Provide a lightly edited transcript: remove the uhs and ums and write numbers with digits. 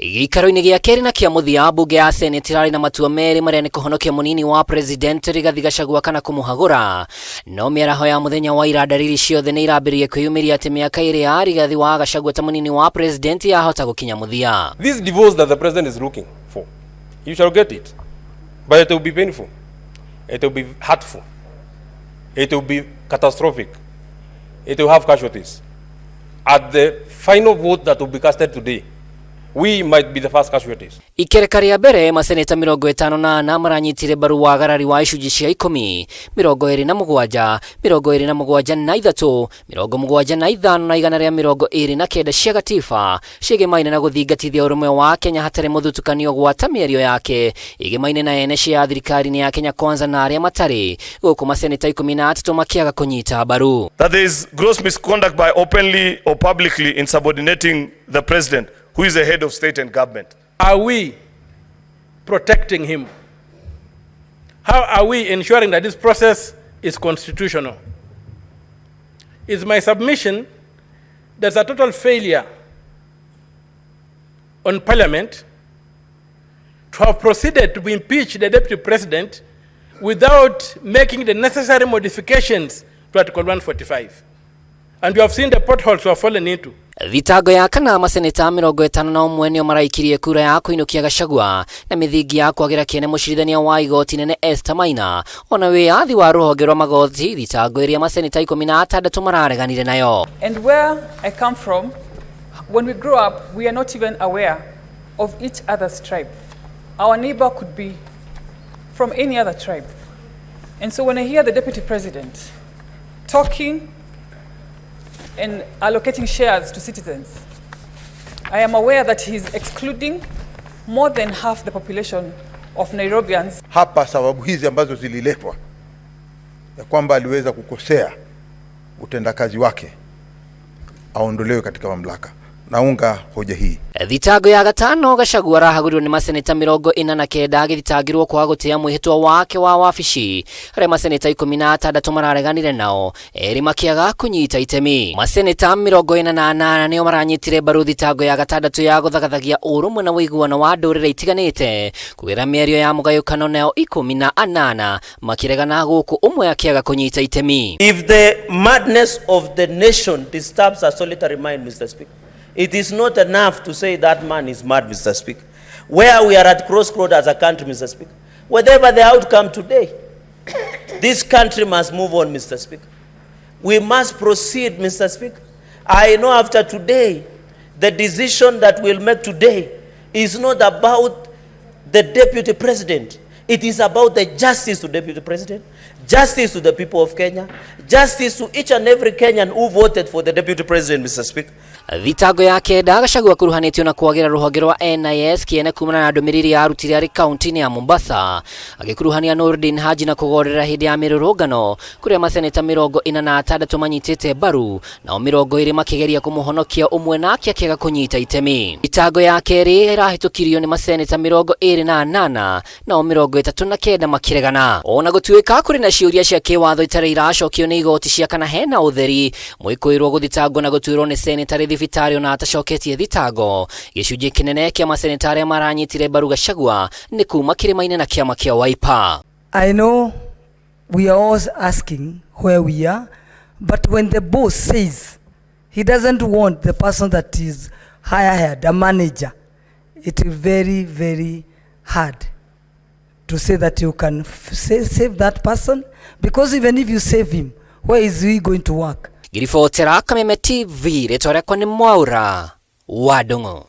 Gĩikaro-inĩ gĩa kerĩ na kĩa mũthia mbunge ya Senate rarĩ na matua merĩ marĩa nĩ kũhonokia mũnini wa President Rigathi Gachagua kana kũmũhagũra. No mĩaraho ya mũthenya wa ira ndariri ciothe nĩ irambĩrĩria kwĩyumĩria atĩ mĩaka ĩrĩ ya Rigathi wa Gachagua ta mũnini wa President yahota gũkinya mũthia. This divorce that the president is looking for, you shall get it, but it will be painful, it will be hurtful, it will be catastrophic, it will have casualties. At the final vote that will be casted today, we might be the first casualties. Ikereka rĩa mbere maseneta 58 maranyitire mbaru wagarari wa icunjĩ cia 10, 27, 27 na 3, 75 na igana rĩa 29 cia gatiba ciĩgemaine na gũthingatithia ũrũmwe wa Kenya hatarĩ mũthutũkanio gwata mĩario yake ĩgemaine na ene cia thirikari ya Kenya Kwanza na arĩa matarĩ, gũkũ maseneta 13 makĩaga kũnyita mbaru. That there is gross misconduct by openly or publicly insubordinating the president, who is the head of state and government. Are we protecting him? How are we ensuring that this process is constitutional? It's my submission there's a total failure on Parliament to have proceeded to impeach the Deputy President without making the necessary modifications to Article 145. And you have seen the potholes we have fallen into. Thitango ya kana maseneta 51 nĩo maraikirie kura ya kũinũkia Gachagua na mithingi ya kwagĩra kĩene mũcirithania wa igoti nene Esther Maina. Ona wĩyathi wa rũhonge rwa magoti thitango ĩrĩa maseneta 16 marareganire nayo. And where I come from, when we grew up, we are not even aware of each other's tribe. Our neighbor could be from any other tribe. And so when I hear the Deputy President talking and allocating shares to citizens, I am aware that he is excluding more than half the population of Nairobians. Hapa sababu hizi ambazo zililetwa ya kwamba aliweza kukosea utendakazi wake aondolewe katika mamlaka. Naunga hoja hii. Thitango ya gatano Gachagua arahagũrirwo nĩ maseneta 49 agĩthitangĩrwo kwa gũtĩa mwĩhĩtwa wake wa wabici, harĩa maseneta 16 marareganire nao, erĩ makĩaga kũnyita itemi. Maseneta 48 nĩo maranyitire mbaru thitango ya gatandatũ ya gũthagathagia ũrũmwe na ũiguano wa ndũrĩrĩ itiganĩte kũgĩra mĩario ya mũgayũkano nayo 18 makĩregana gũkũ ũmwe akĩaga kũnyita itemi. If the madness of the nation disturbs a solitary mind, Mr. Speaker, it is not enough to say that man is mad, Mr. Speaker. Where we are at crossroads as a country, Mr. Speaker, whatever the outcome today, this country must move on, Mr. Speaker. We must proceed, Mr. Speaker. I know after today, the decision that we'll make today is not about the Deputy President. It is about the justice to the Deputy President, justice to the people of Kenya, justice to each and every Kenyan who voted for the Deputy President, Mr. Speaker. Thitango ya kenda Gachagua kuruhanĩtio na kwagĩra rũhonge rwa NIS kĩene kumana na ndũmĩrĩri ya arutire arĩ kaunti-inĩ ya Mombasa, agĩkuruhania Nordin Haji na kũgorera hĩndĩ ya mĩrũrũngano kũrĩa maseneta 46 manyitĩte mbaru nao 20 makĩgeria kũmũhonokia ũmwe nake akĩaga kũnyita itemi. Thitango ya kerĩ ĩrahĩtũkirio nĩ maseneta 28 nao 39 makĩregana. Ona gũtuĩka kũrĩ na ciũria cia kĩwatho itarĩ iracokio nĩ igoti cia kana hena ũtheri, mwĩkũĩrwo gũthitangwo na gũtuĩrwo nĩ seneta thibitarĩ ona atacoketie thitango. Gĩcunjĩ kĩnene kĩa maseneta arĩa maranyitire mbaru Gachagua nĩ kuma kĩrĩma-inĩ na kĩama kĩa Wiper. I know we are all asking where we are, but when the boss says he doesn't want the person that is hired, a manager, it is very, very hard to say that you can save that person, because even if you save him, where is he going to work? Giribotera Kameme TV, rĩtwa rĩakwa nĩ Mwaura wa Ndung'u.